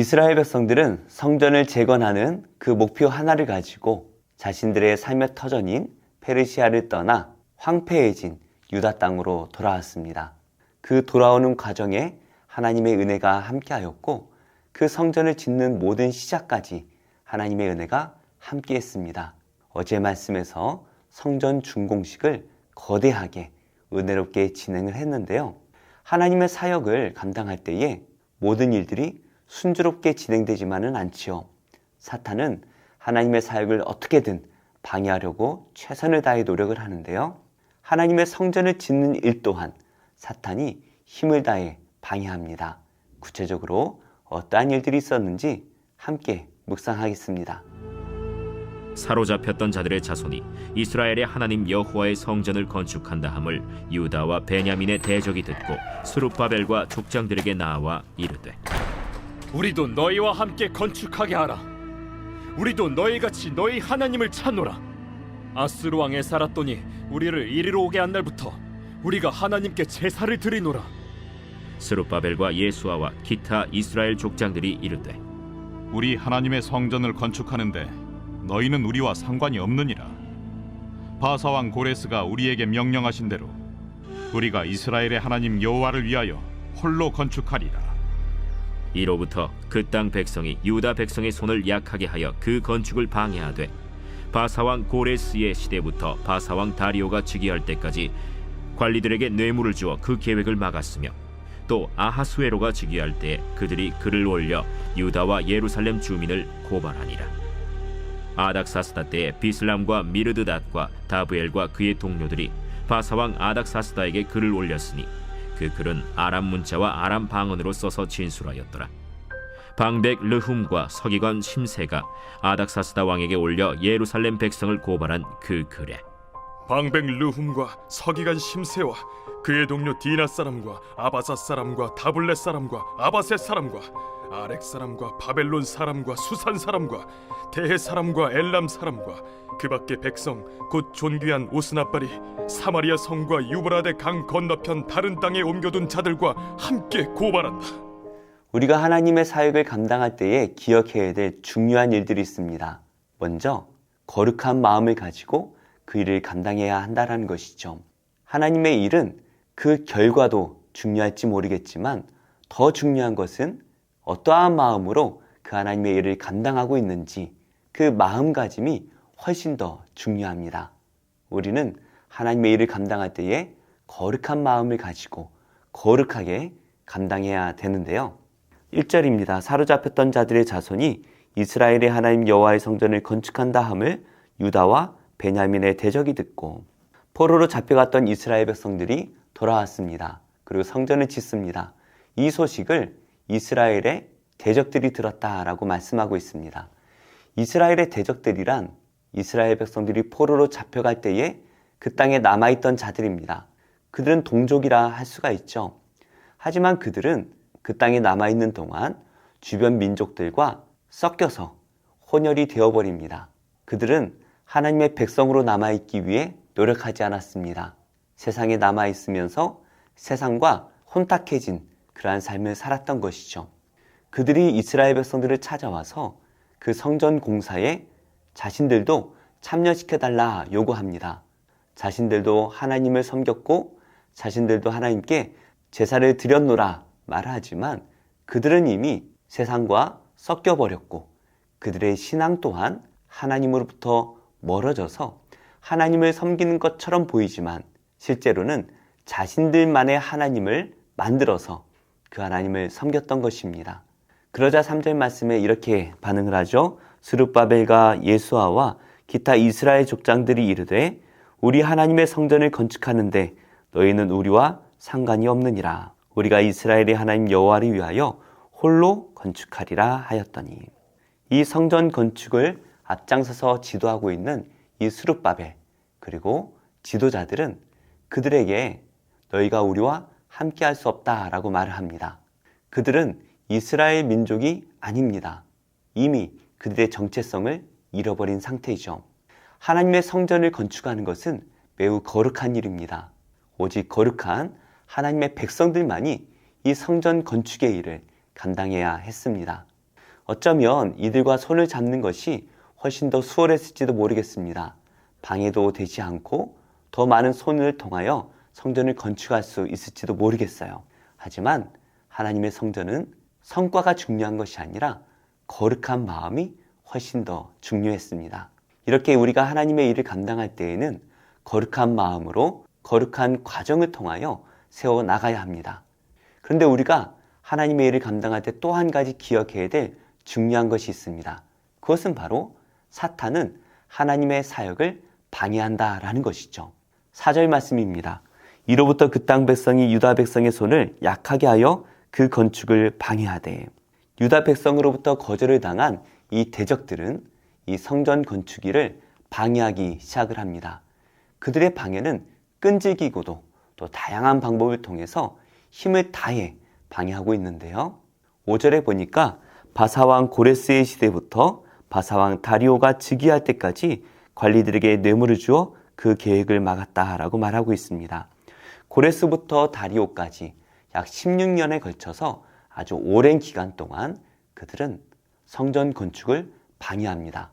이스라엘 백성들은 성전을 재건하는 그 목표 하나를 가지고 자신들의 삶의 터전인 페르시아를 떠나 황폐해진 유다 땅으로 돌아왔습니다. 그 돌아오는 과정에 하나님의 은혜가 함께하였고 그 성전을 짓는 모든 시작까지 하나님의 은혜가 함께했습니다. 어제 말씀에서 성전 준공식을 거대하게 은혜롭게 진행을 했는데요. 하나님의 사역을 감당할 때에 모든 일들이 순조롭게 진행되지만은 않지요. 사탄은 하나님의 사역을 어떻게든 방해하려고 최선을 다해 노력을 하는데요. 하나님의 성전을 짓는 일 또한 사탄이 힘을 다해 방해합니다. 구체적으로 어떠한 일들이 있었는지 함께 묵상하겠습니다. 사로잡혔던 자들의 자손이 이스라엘의 하나님 여호와의 성전을 건축한다 함을 유다와 베냐민의 대적이 듣고 스룹바벨과 족장들에게 나와 이르되, 우리도 너희와 함께 건축하게 하라. 우리도 너희같이 너희 하나님을 찾노라. 아스루 왕 에사라돈이 우리를 이리로 오게 한 날부터 우리가 하나님께 제사를 드리노라. 스룹바벨과 예수아와 기타 이스라엘 족장들이 이르되, 우리 하나님의 성전을 건축하는데 너희는 우리와 상관이 없느니라. 바사왕 고레스가 우리에게 명령하신 대로 우리가 이스라엘의 하나님 여호와를 위하여 홀로 건축하리라. 이로부터 그 땅 백성이 유다 백성의 손을 약하게 하여 그 건축을 방해하되 바사왕 고레스의 시대부터 바사왕 다리오가 즉위할 때까지 관리들에게 뇌물을 주어 그 계획을 막았으며, 또 아하수에로가 즉위할 때 그들이 글을 올려 유다와 예루살렘 주민을 고발하니라. 아닥사스다 때에 비슬람과 미르드닷과 다브엘과 그의 동료들이 바사왕 아닥사스다에게 글을 올렸으니 그 글은 아람 문자와 아람 방언으로 써서 진술하였더라. 방백 르훔과 서기관 심세가 아닥사스다 왕에게 올려 예루살렘 백성을 고발한 그 글에, 방백 르훔과 서기관 심세와 그의 동료 디나 사람과 아바사 사람과 다블렛 사람과 아바셋 사람과 아렉 사람과 바벨론 사람과 수산 사람과 대해 사람과 엘람 사람과 그 밖의 백성 곧 존귀한 오스나발이 사마리아 성과 유브라데 강 건너편 다른 땅에 옮겨둔 자들과 함께 고발한다. 우리가 하나님의 사역을 감당할 때에 기억해야 될 중요한 일들이 있습니다. 먼저 거룩한 마음을 가지고 그 일을 감당해야 한다는 것이죠. 하나님의 일은 그 결과도 중요할지 모르겠지만 더 중요한 것은 어떠한 마음으로 그 하나님의 일을 감당하고 있는지, 그 마음가짐이 훨씬 더 중요합니다. 우리는 하나님의 일을 감당할 때에 거룩한 마음을 가지고 거룩하게 감당해야 되는데요. 1절입니다. 사로잡혔던 자들의 자손이 이스라엘의 하나님 여호와의 성전을 건축한다 함을 유다와 베냐민의 대적이 듣고, 포로로 잡혀갔던 이스라엘 백성들이 돌아왔습니다. 그리고 성전을 짓습니다. 이 소식을 이스라엘의 대적들이 들었다라고 말씀하고 있습니다. 이스라엘의 대적들이란 이스라엘 백성들이 포로로 잡혀갈 때에 그 땅에 남아있던 자들입니다. 그들은 동족이라 할 수가 있죠. 하지만 그들은 그 땅에 남아있는 동안 주변 민족들과 섞여서 혼혈이 되어버립니다. 그들은 하나님의 백성으로 남아있기 위해 노력하지 않았습니다. 세상에 남아있으면서 세상과 혼탁해진 그러한 삶을 살았던 것이죠. 그들이 이스라엘 백성들을 찾아와서 그 성전 공사에 자신들도 참여시켜달라 요구합니다. 자신들도 하나님을 섬겼고 자신들도 하나님께 제사를 드렸노라 말하지만 그들은 이미 세상과 섞여버렸고 그들의 신앙 또한 하나님으로부터 멀어져서 하나님을 섬기는 것처럼 보이지만 실제로는 자신들만의 하나님을 만들어서 그 하나님을 섬겼던 것입니다. 그러자 3절 말씀에 이렇게 반응을 하죠. 스룹바벨과 예수아와 기타 이스라엘 족장들이 이르되, 우리 하나님의 성전을 건축하는데 너희는 우리와 상관이 없느니라. 우리가 이스라엘의 하나님 여호와를 위하여 홀로 건축하리라 하였더니, 이 성전 건축을 앞장서서 지도하고 있는 이 스룹바벨 그리고 지도자들은 그들에게 너희가 우리와 함께 할 수 없다라고 말을 합니다. 그들은 이스라엘 민족이 아닙니다. 이미 그들의 정체성을 잃어버린 상태이죠. 하나님의 성전을 건축하는 것은 매우 거룩한 일입니다. 오직 거룩한 하나님의 백성들만이 이 성전 건축의 일을 감당해야 했습니다. 어쩌면 이들과 손을 잡는 것이 훨씬 더 수월했을지도 모르겠습니다. 방해도 되지 않고 더 많은 손을 통하여 성전을 건축할 수 있을지도 모르겠어요. 하지만 하나님의 성전은 성과가 중요한 것이 아니라 거룩한 마음이 훨씬 더 중요했습니다. 이렇게 우리가 하나님의 일을 감당할 때에는 거룩한 마음으로 거룩한 과정을 통하여 세워 나가야 합니다. 그런데 우리가 하나님의 일을 감당할 때 또 한 가지 기억해야 될 중요한 것이 있습니다. 그것은 바로 사탄은 하나님의 사역을 방해한다라는 것이죠. 4절 말씀입니다. 이로부터 그 땅 백성이 유다 백성의 손을 약하게 하여 그 건축을 방해하되. 유다 백성으로부터 거절을 당한 이 대적들은 이 성전 건축일을 방해하기 시작을 합니다. 그들의 방해는 끈질기고도 또 다양한 방법을 통해서 힘을 다해 방해하고 있는데요. 5절에 보니까 바사왕 고레스의 시대부터 바사왕 다리오가 즉위할 때까지 관리들에게 뇌물을 주어 그 계획을 막았다라고 말하고 있습니다. 고레스부터 다리오까지 약 16년에 걸쳐서 아주 오랜 기간 동안 그들은 성전 건축을 방해합니다.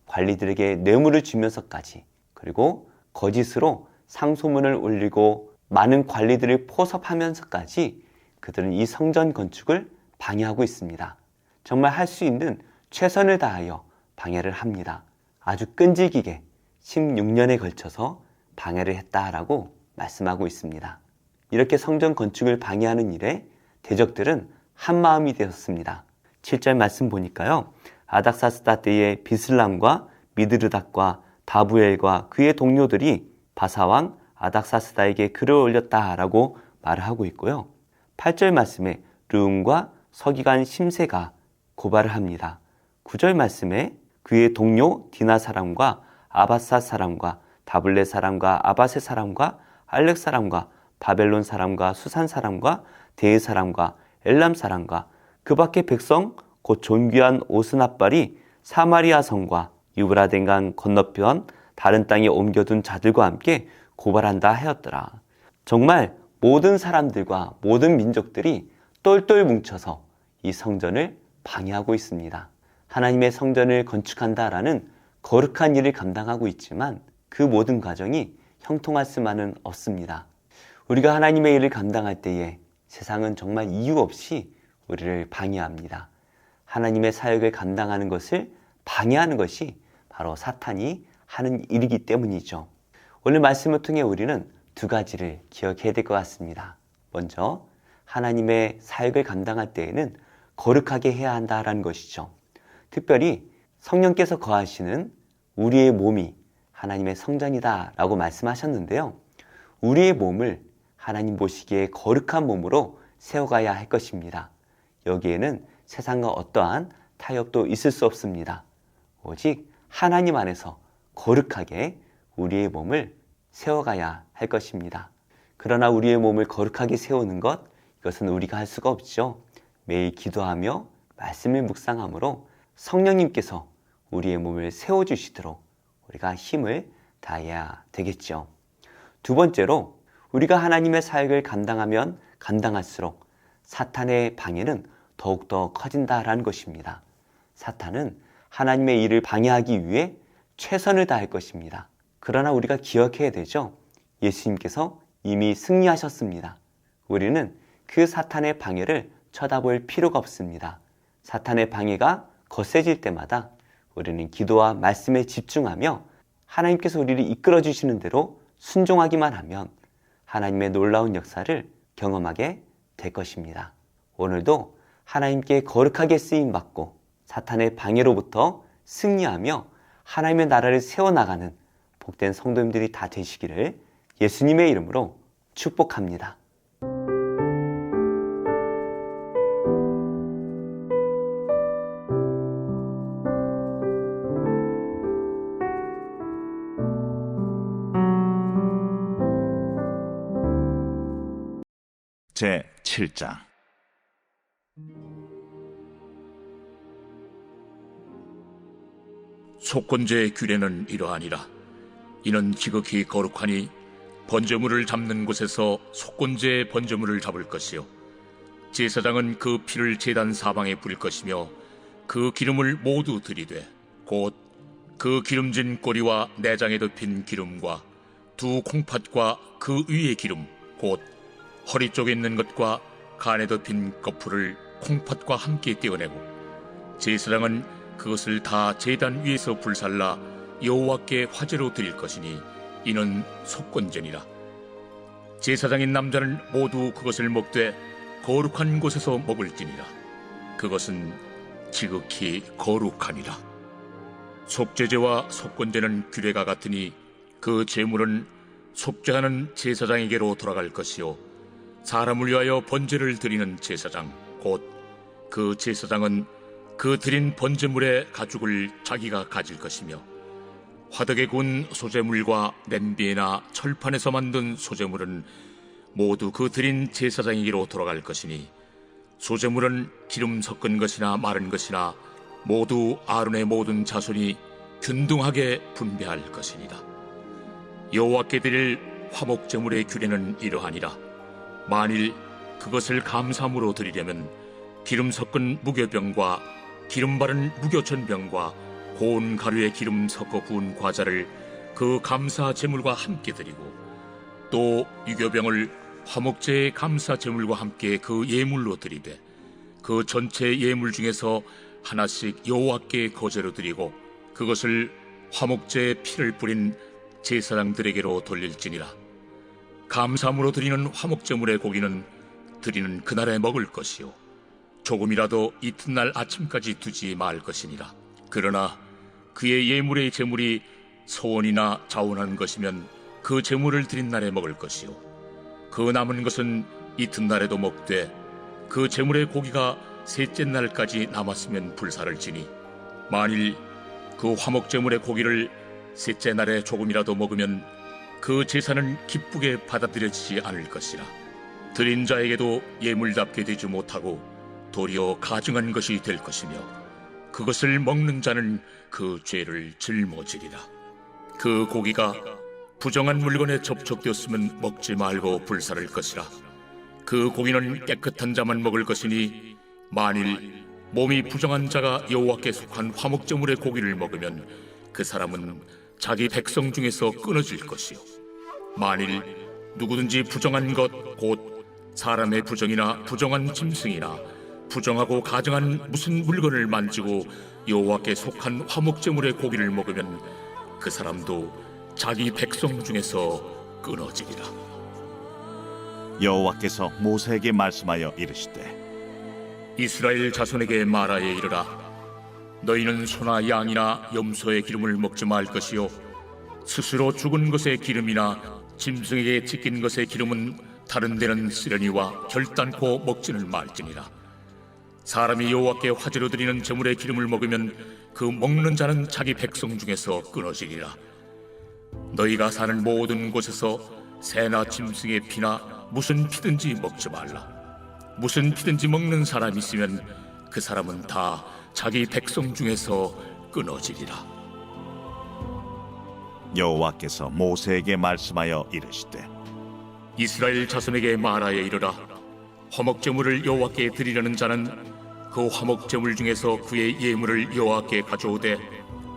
관리들에게 뇌물을 주면서까지, 그리고 거짓으로 상소문을 올리고 많은 관리들을 포섭하면서까지 그들은 이 성전 건축을 방해하고 있습니다. 정말 할 수 있는 최선을 다하여 방해를 합니다. 아주 끈질기게 16년에 걸쳐서 방해를 했다라고 말씀하고 있습니다. 이렇게 성전 건축을 방해하는 일에 대적들은 한마음이 되었습니다. 7절 말씀 보니까요. 아닥사스다 때에 비슬람과 미드르닥과 다부엘과 그의 동료들이 바사왕 아닥사스다에게 글을 올렸다라고 말을 하고 있고요. 8절 말씀에 르움과 서기관 심세가 고발을 합니다. 9절 말씀에 그의 동료 디나 사람과 아바사 사람과 다블레 사람과 아바세 사람과 알렉 사람과 바벨론 사람과 수산 사람과 대의 사람과 엘람 사람과 그 밖의 백성 곧 존귀한 오스나발이 사마리아 성과 유브라덴강 건너편 다른 땅에 옮겨둔 자들과 함께 고발한다 하였더라. 정말 모든 사람들과 모든 민족들이 똘똘 뭉쳐서 이 성전을 방해하고 있습니다. 하나님의 성전을 건축한다라는 거룩한 일을 감당하고 있지만 그 모든 과정이 형통할 수만은 없습니다. 우리가 하나님의 일을 감당할 때에 세상은 정말 이유 없이 우리를 방해합니다. 하나님의 사역을 감당하는 것을 방해하는 것이 바로 사탄이 하는 일이기 때문이죠. 오늘 말씀을 통해 우리는 두 가지를 기억해야 될 것 같습니다. 먼저 하나님의 사역을 감당할 때에는 거룩하게 해야 한다라는 것이죠. 특별히 성령께서 거하시는 우리의 몸이 하나님의 성전이다 라고 말씀하셨는데요. 우리의 몸을 하나님 보시기에 거룩한 몸으로 세워가야 할 것입니다. 여기에는 세상과 어떠한 타협도 있을 수 없습니다. 오직 하나님 안에서 거룩하게 우리의 몸을 세워가야 할 것입니다. 그러나 우리의 몸을 거룩하게 세우는 것, 이것은 우리가 할 수가 없죠. 매일 기도하며 말씀을 묵상함으로 성령님께서 우리의 몸을 세워주시도록 우리가 힘을 다해야 되겠죠. 두 번째로 우리가 하나님의 사역을 감당하면 감당할수록 사탄의 방해는 더욱더 커진다라는 것입니다. 사탄은 하나님의 일을 방해하기 위해 최선을 다할 것입니다. 그러나 우리가 기억해야 되죠. 예수님께서 이미 승리하셨습니다. 우리는 그 사탄의 방해를 쳐다볼 필요가 없습니다. 사탄의 방해가 거세질 때마다 우리는 기도와 말씀에 집중하며 하나님께서 우리를 이끌어 주시는 대로 순종하기만 하면 하나님의 놀라운 역사를 경험하게 될 것입니다. 오늘도 하나님께 거룩하게 쓰임받고 사탄의 방해로부터 승리하며 하나님의 나라를 세워나가는 복된 성도님들이 다 되시기를 예수님의 이름으로 축복합니다. 제 7장 속건제의 규례는 이러하니라. 이는 지극히 거룩하니 번제물을 잡는 곳에서 속건제의 번제물을 잡을 것이요 제사장은 그 피를 제단 사방에 뿌릴 것이며 그 기름을 모두 들이되 곧 그 기름진 꼬리와 내장에 덮인 기름과 두 콩팥과 그 위의 기름 곧 허리 쪽에 있는 것과 간에 덮인 거풀을 콩팥과 함께 떼어내고 제사장은 그것을 다 제단 위에서 불살라 여호와께 화제로 드릴 것이니 이는 속건제니라. 제사장인 남자는 모두 그것을 먹되 거룩한 곳에서 먹을지니라. 그것은 지극히 거룩하니라. 속죄제와 속건제는 규례가 같으니 그 제물은 속죄하는 제사장에게로 돌아갈 것이요 사람을 위하여 번제를 드리는 제사장 곧 그 제사장은 그 드린 번제물의 가죽을 자기가 가질 것이며 화덕에 구운 소제물과 냄비나 철판에서 만든 소제물은 모두 그 드린 제사장에게로 돌아갈 것이니 소제물은 기름 섞은 것이나 마른 것이나 모두 아론의 모든 자손이 균등하게 분배할 것이니라. 여호와께 드릴 화목제물의 규례는 이러하니라. 만일 그것을 감사함으로 드리려면 기름 섞은 무교병과 기름 바른 무교전병과 고운 가루에 기름 섞어 구운 과자를 그 감사 제물과 함께 드리고 또 유교병을 화목제의 감사 제물과 함께 그 예물로 드리되 그 전체 예물 중에서 하나씩 여호와께 거제로 드리고 그것을 화목제의 피를 뿌린 제사장들에게로 돌릴지니라. 감사함으로 드리는 화목제물의 고기는 드리는 그날에 먹을 것이요 조금이라도 이튿날 아침까지 두지 말 것이니라. 그러나 그의 예물의 제물이 소원이나 자원한 것이면 그 제물을 드린 날에 먹을 것이요 그 남은 것은 이튿날에도 먹되 그 제물의 고기가 셋째 날까지 남았으면 불사를 지니 만일 그 화목제물의 고기를 셋째 날에 조금이라도 먹으면 그 제사는 기쁘게 받아들여지지 않을 것이라. 드린 자에게도 예물답게 되지 못하고 도리어 가증한 것이 될 것이며 그것을 먹는 자는 그 죄를 짊어지리라. 그 고기가 부정한 물건에 접촉되었으면 먹지 말고 불사를 것이라. 그 고기는 깨끗한 자만 먹을 것이니 만일 몸이 부정한 자가 여호와께 속한 화목제물의 고기를 먹으면 그 사람은 자기 백성 중에서 끊어질 것이요 만일 누구든지 부정한 것 곧 사람의 부정이나 부정한 짐승이나 부정하고 가증한 무슨 물건을 만지고 여호와께 속한 화목제물의 고기를 먹으면 그 사람도 자기 백성 중에서 끊어지리라. 여호와께서 모세에게 말씀하여 이르시되 이스라엘 자손에게 말하여 이르라. 너희는 소나 양이나 염소의 기름을 먹지 말 것이요 스스로 죽은 것의 기름이나 짐승에게 찢긴 것의 기름은 다른 데는 쓰려니와 결단코 먹지는 말지니라. 사람이 여호와께 화제로 드리는 제물의 기름을 먹으면 그 먹는 자는 자기 백성 중에서 끊어지리라. 너희가 사는 모든 곳에서 새나 짐승의 피나 무슨 피든지 먹지 말라. 무슨 피든지 먹는 사람이 있으면 그 사람은 다 자기 백성 중에서 끊어지리라. 여호와께서 모세에게 말씀하여 이르시되 이스라엘 자손에게 말하여 이르라. 화목제물을 여호와께 드리려는 자는 그 화목제물 중에서 그의 예물을 여호와께 가져오되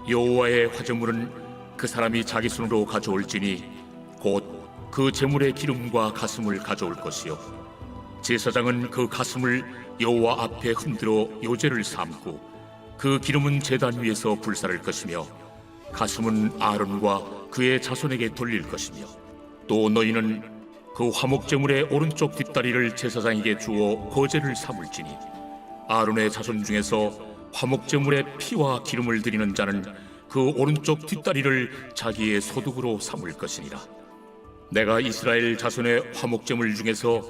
여호와의 화제물은 그 사람이 자기 손으로 가져올지니 곧 그 제물의 기름과 가슴을 가져올 것이요 제사장은 그 가슴을 여호와 앞에 흔들어 요제를 삼고 그 기름은 제단 위에서 불사를 것이며 가슴은 아론과 그의 자손에게 돌릴 것이며 또 너희는 그 화목제물의 오른쪽 뒷다리를 제사장에게 주어 거제를 삼을지니 아론의 자손 중에서 화목제물의 피와 기름을 드리는 자는 그 오른쪽 뒷다리를 자기의 소득으로 삼을 것이니라. 내가 이스라엘 자손의 화목제물 중에서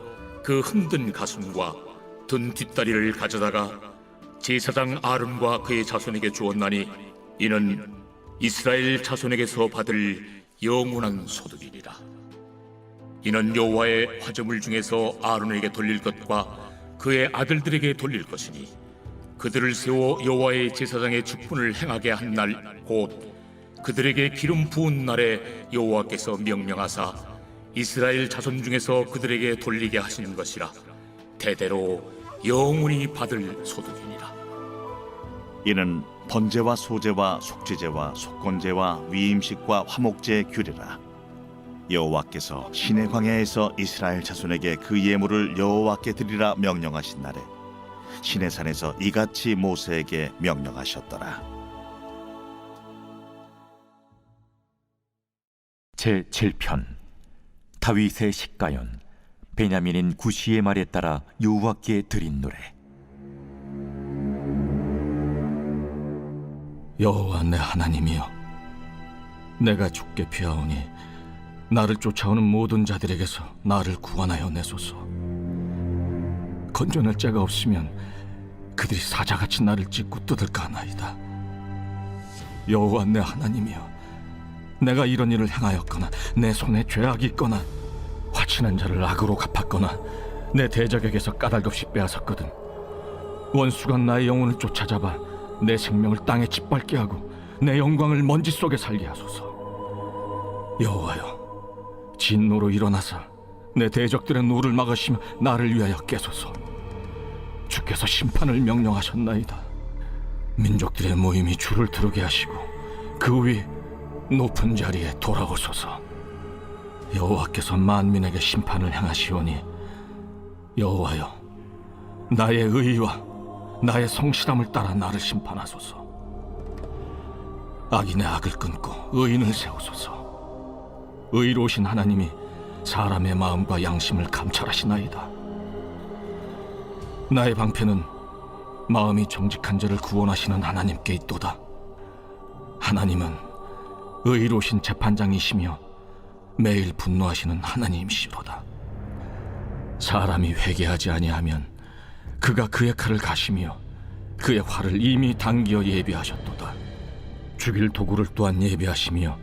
그 흔든 가슴과 든 뒷다리를 가져다가 제사장 아론과 그의 자손에게 주었나니 이는 이스라엘 자손에게서 받을 영원한 소득이니라. 이는 여호와의 화제물 중에서 아론에게 돌릴 것과 그의 아들들에게 돌릴 것이니 그들을 세워 여호와의 제사장의 직분을 행하게 한 날 곧 그들에게 기름 부은 날에 여호와께서 명령하사 이스라엘 자손 중에서 그들에게 돌리게 하시는 것이라. 대대로 영원히 받을 소득이니라. 이는 번제와 소제와 속죄제와 속건제와 위임식과 화목제의 규례라. 여호와께서 시내 광야에서 이스라엘 자손에게 그 예물을 여호와께 드리라 명령하신 날에 시내산에서 이같이 모세에게 명령하셨더라. 제7편 다윗의 식가연 베냐민인 구시의 말에 따라 여호와께 드린 노래. 여호와 내 하나님이여, 내가 주께 피하오니 나를 쫓아오는 모든 자들에게서 나를 구원하여 내소서. 건져낼 자가 없으면 그들이 사자같이 나를 찢고 뜯을까 하나이다. 여호와 내 하나님이여, 내가 이런 일을 행하였거나 내 손에 죄악이 있거나 화친한 자를 악으로 갚았거나 내 대적에게서 까닭없이 빼앗았거든 원수가 나의 영혼을 쫓아잡아 내 생명을 땅에 짓밟게 하고 내 영광을 먼지 속에 살게 하소서. 여호와여, 진노로 일어나사 내 대적들의 노를 막으시며 나를 위하여 깨소서. 주께서 심판을 명령하셨나이다. 민족들의 모임이 주를 두르게 하시고 그 위 높은 자리에 돌아오소서. 여호와께서 만민에게 심판을 행하시오니 여호와여, 나의 의와 나의 성실함을 따라 나를 심판하소서. 악인의 악을 끊고 의인을 세우소서. 의로우신 하나님이 사람의 마음과 양심을 감찰하시나이다. 나의 방패는 마음이 정직한 자를 구원하시는 하나님께 있도다. 하나님은 의로우신 재판장이시며 매일 분노하시는 하나님이시로다. 사람이 회개하지 아니하면 그가 그의 칼을 가시며 그의 활을 이미 당기어 예비하셨도다. 죽일 도구를 또한 예비하시며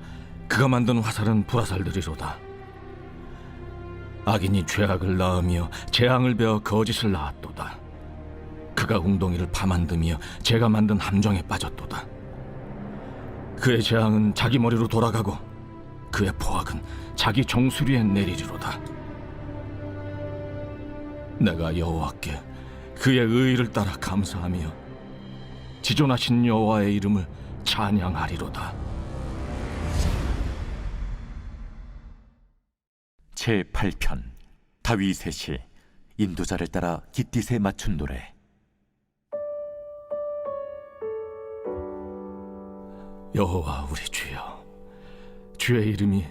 그가 만든 화살은 불화살들이로다. 악인이 죄악을 낳으며 재앙을 베어 거짓을 낳았도다. 그가 웅덩이를 파만드며 제가 만든 함정에 빠졌도다. 그의 재앙은 자기 머리로 돌아가고 그의 포악은 자기 정수리에 내리리로다. 내가 여호와께 그의 의의를 따라 감사하며 지존하신 여호와의 이름을 찬양하리로다. 제8편 다윗의 시 인도자를 따라 깃딧에 맞춘 노래. 여호와 우리 주여, 주의 이름이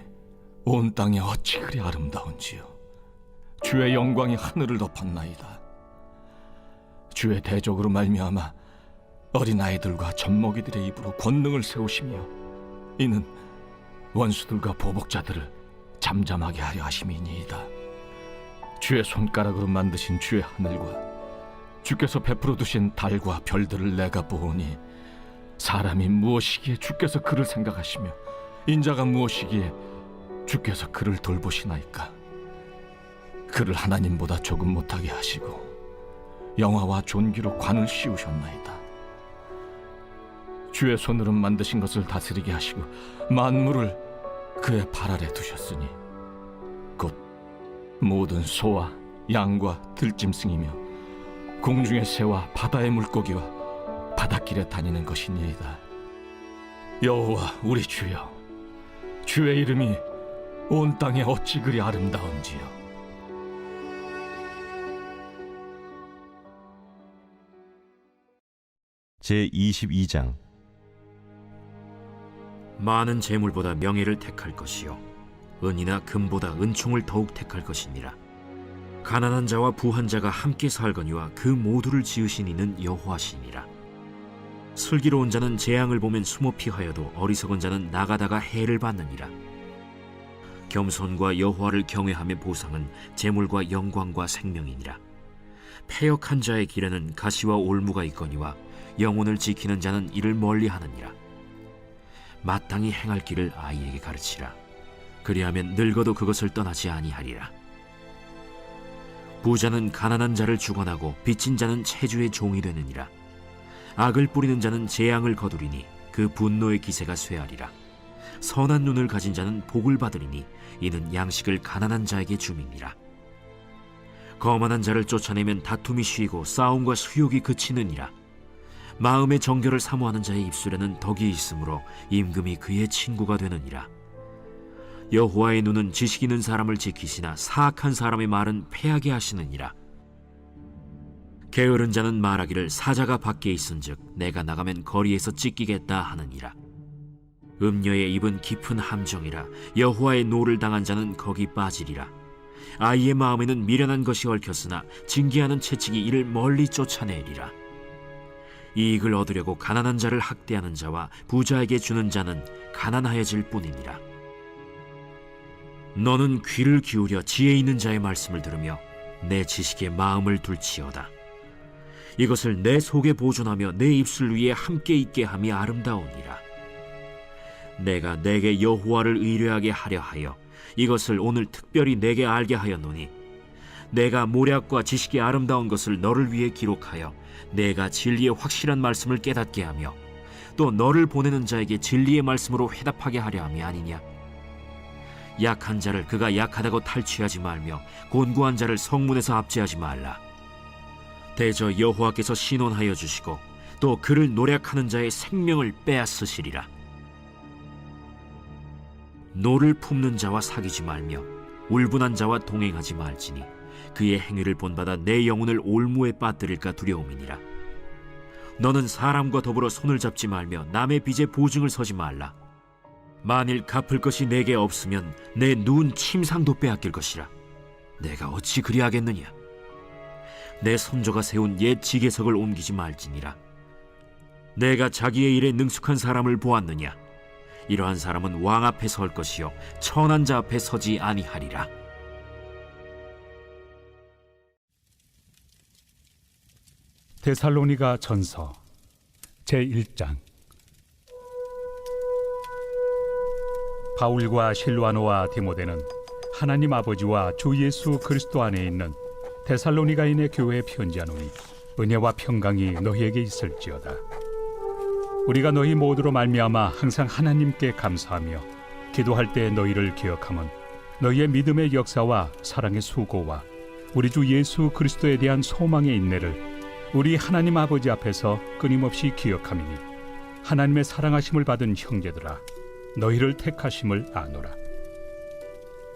온 땅에 어찌 그리 아름다운지요. 주의 영광이 하늘을 덮었나이다. 주의 대적으로 말미암아 어린아이들과 젖먹이들의 입으로 권능을 세우시며 이는 원수들과 보복자들을 잠잠하게 하려 하심이니이다. 주의 손가락으로 만드신 주의 하늘과 주께서 베풀어 두신 달과 별들을 내가 보오니 사람이 무엇이기에 주께서 그를 생각하시며 인자가 무엇이기에 주께서 그를 돌보시나이까. 그를 하나님보다 조금 못하게 하시고 영화와 존귀로 관을 씌우셨나이다. 주의 손으로 만드신 것을 다스리게 하시고 만물을 그의 발 아래 두셨으니 곧 모든 소와 양과 들짐승이며 공중의 새와 바다의 물고기와 바닷길에 다니는 것이니이다. 여호와 우리 주여, 주의 이름이 온 땅에 어찌 그리 아름다운지요. 제22장 많은 재물보다 명예를 택할 것이요 은이나 금보다 은총을 더욱 택할 것이니라. 가난한 자와 부한 자가 함께 살거니와 그 모두를 지으신 이는 여호와시니라. 슬기로운 자는 재앙을 보면 숨어 피하여도 어리석은 자는 나가다가 해를 받느니라. 겸손과 여호와를 경외함의 보상은 재물과 영광과 생명이니라. 패역한 자의 길에는 가시와 올무가 있거니와 영혼을 지키는 자는 이를 멀리하느니라. 마땅히 행할 길을 아이에게 가르치라. 그리하면 늙어도 그것을 떠나지 아니하리라. 부자는 가난한 자를 주관하고 빚진 자는 체주의 종이 되느니라. 악을 뿌리는 자는 재앙을 거두리니 그 분노의 기세가 쇠하리라. 선한 눈을 가진 자는 복을 받으리니 이는 양식을 가난한 자에게 줌이니라. 거만한 자를 쫓아내면 다툼이 쉬고 싸움과 수욕이 그치느니라. 마음의 정결을 사모하는 자의 입술에는 덕이 있으므로 임금이 그의 친구가 되느니라. 여호와의 눈은 지식 있는 사람을 지키시나 사악한 사람의 말은 패하게 하시느니라. 게으른 자는 말하기를 사자가 밖에 있은즉 내가 나가면 거리에서 찢기겠다 하느니라. 음녀의 입은 깊은 함정이라 여호와의 노를 당한 자는 거기 빠지리라. 아이의 마음에는 미련한 것이 얽혔으나 징계하는 채찍이 이를 멀리 쫓아내리라. 이익을 얻으려고 가난한 자를 학대하는 자와 부자에게 주는 자는 가난하여질 뿐이니라. 너는 귀를 기울여 지혜 있는 자의 말씀을 들으며 내 지식에 마음을 둘지어다. 이것을 내 속에 보존하며 내 입술 위에 함께 있게 함이 아름다우니라. 내가 내게 여호와를 의뢰하게 하려 하여 이것을 오늘 특별히 내게 알게 하였노니 내가 모략과 지식의 아름다운 것을 너를 위해 기록하여 내가 진리의 확실한 말씀을 깨닫게 하며 또 너를 보내는 자에게 진리의 말씀으로 회답하게 하려 함이 아니냐. 약한 자를 그가 약하다고 탈취하지 말며 곤고한 자를 성문에서 압제하지 말라. 대저 여호와께서 신원하여 주시고 또 그를 노략하는 자의 생명을 빼앗으시리라. 노를 품는 자와 사귀지 말며 울분한 자와 동행하지 말지니 그의 행위를 본받아 내 영혼을 올무에 빠뜨릴까 두려움이니라. 너는 사람과 더불어 손을 잡지 말며 남의 빚에 보증을 서지 말라. 만일 갚을 것이 내게 없으면 내 누운 침상도 빼앗길 것이라. 내가 어찌 그리하겠느냐. 내 손조가 세운 옛 지게석을 옮기지 말지니라. 내가 자기의 일에 능숙한 사람을 보았느냐. 이러한 사람은 왕 앞에 설 것이요 천한 자 앞에 서지 아니하리라. 데살로니가 전서 제1장. 바울과 실와노와 디모데는 하나님 아버지와 주 예수 그리스도 안에 있는 데살로니가인의 교회에 편지하노니 은혜와 평강이 너희에게 있을지어다. 우리가 너희 모두로 말미암아 항상 하나님께 감사하며 기도할 때 너희를 기억하면 너희의 믿음의 역사와 사랑의 수고와 우리 주 예수 그리스도에 대한 소망의 인내를 우리 하나님 아버지 앞에서 끊임없이 기억함이니 하나님의 사랑하심을 받은 형제들아 너희를 택하심을 아노라.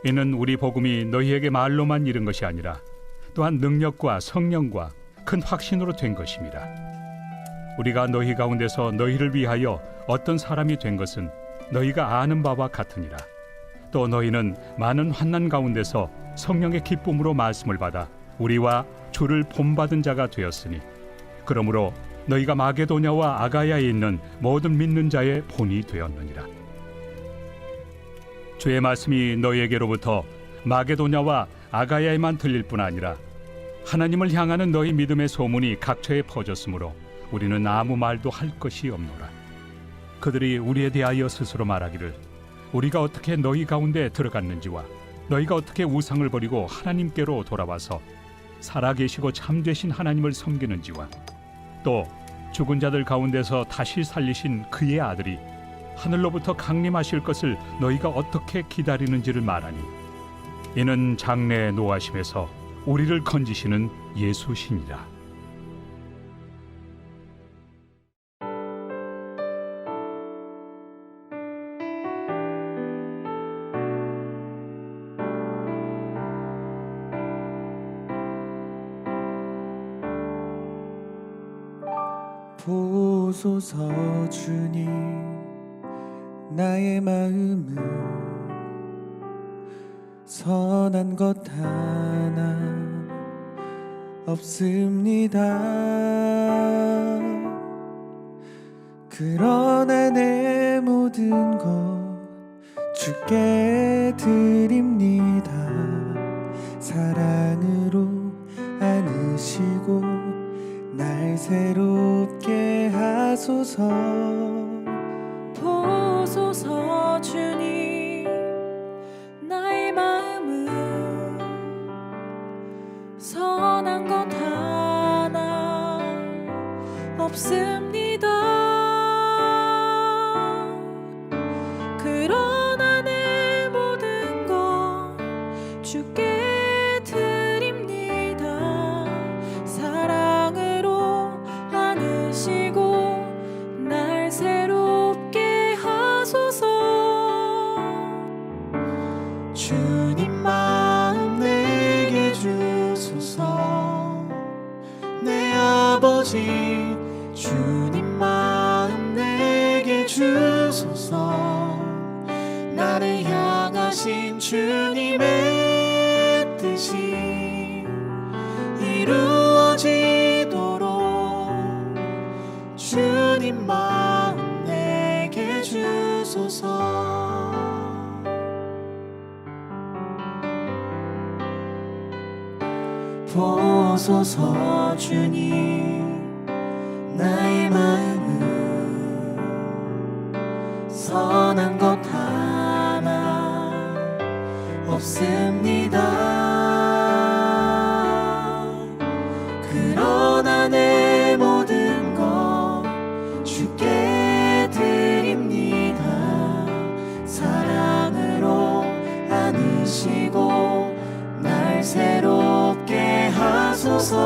이는 우리 복음이 너희에게 말로만 이른 것이 아니라 또한 능력과 성령과 큰 확신으로 된 것임이라. 우리가 너희 가운데서 너희를 위하여 어떤 사람이 된 것은 너희가 아는 바와 같으니라. 또 너희는 많은 환난 가운데서 성령의 기쁨으로 말씀을 받아 우리와 주를 본받은 자가 되었으니 그러므로 너희가 마게도냐와 아가야에 있는 모든 믿는 자의 본이 되었느니라. 주의 말씀이 너희에게로부터 마게도냐와 아가야에만 들릴 뿐 아니라 하나님을 향하는 너희 믿음의 소문이 각처에 퍼졌으므로 우리는 아무 말도 할 것이 없노라. 그들이 우리에 대하여 스스로 말하기를 우리가 어떻게 너희 가운데 들어갔는지와 너희가 어떻게 우상을 버리고 하나님께로 돌아와서 살아계시고 참되신 하나님을 섬기는지와 또 죽은 자들 가운데서 다시 살리신 그의 아들이 하늘로부터 강림하실 것을 너희가 어떻게 기다리는지를 말하니 이는 장래의 노하심에서 우리를 건지시는 예수시니라. 보소서 주님 나의 마음은 선한 것 하나 없습니다. 그러나 내 모든 것 주께 드립니다. 사랑으로 안으시고 날 새롭게 하소서. 보소서 주님 나의 마음은 선한 것 하나 없습니다. 그러나 내 모든 것 하소서. 나를 향하신 주님의 뜻이 이루어지도록 주님 마음 내게 주소서. 보소서 주님, 나의 마음은 선한 것 하나 없습니다. 그러나 내 모든 것 주께 드립니다. 사랑으로 안으시고 날 새롭게 하소서.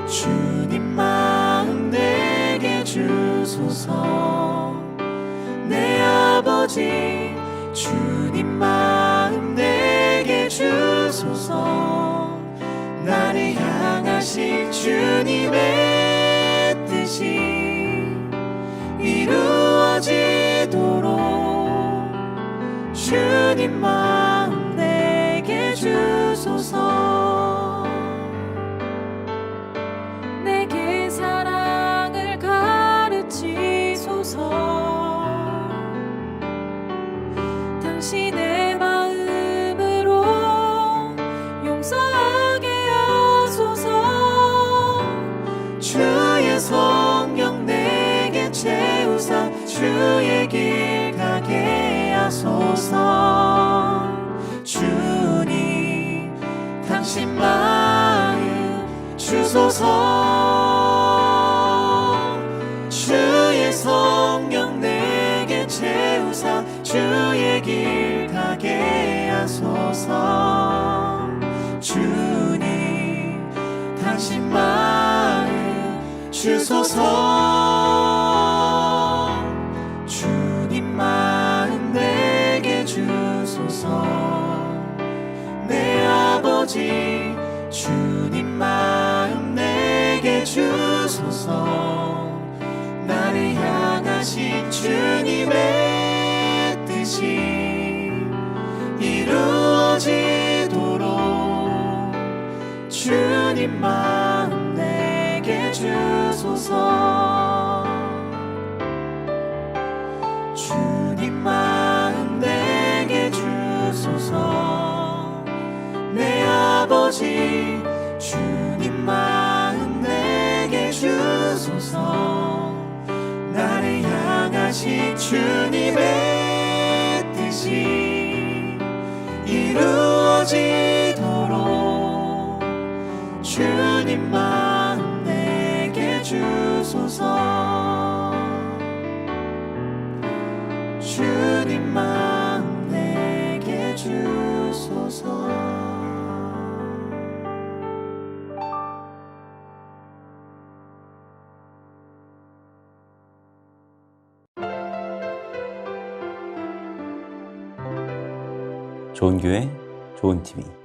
주님 마음 내게 주소서. 내 아버지 주님 마음 내게 주소서. 나를 향하신 주님의 뜻이 이루어지도록 주님 마음 내게 주소서. 내게 사랑을 가르치소서. 당신의 마음으로 용서하게 하소서. 주의 성령 내게 채우사 주의 길 가게 하소서. 주님 당신 마음 주소서. 주의 성령 내게 채우사 주의 길 가게 하소서. 주님 당신 마음 주소서. 주님 마음 내게 주소서. 내 아버지 주님 마음 내게 주소서. 나를 향하신 주님의 뜻이 이루어지도록 주님 마음 내게 주소서. 주님 마음 내게 주소서. 내 아버지 주님 마음 내게 주소서. 나를 향하신 주님의 뜻이 이루어지도록 주님 마음 내게 주소서. 주님 마음 내게 주소서. 좋은 교회, 좋은 TV.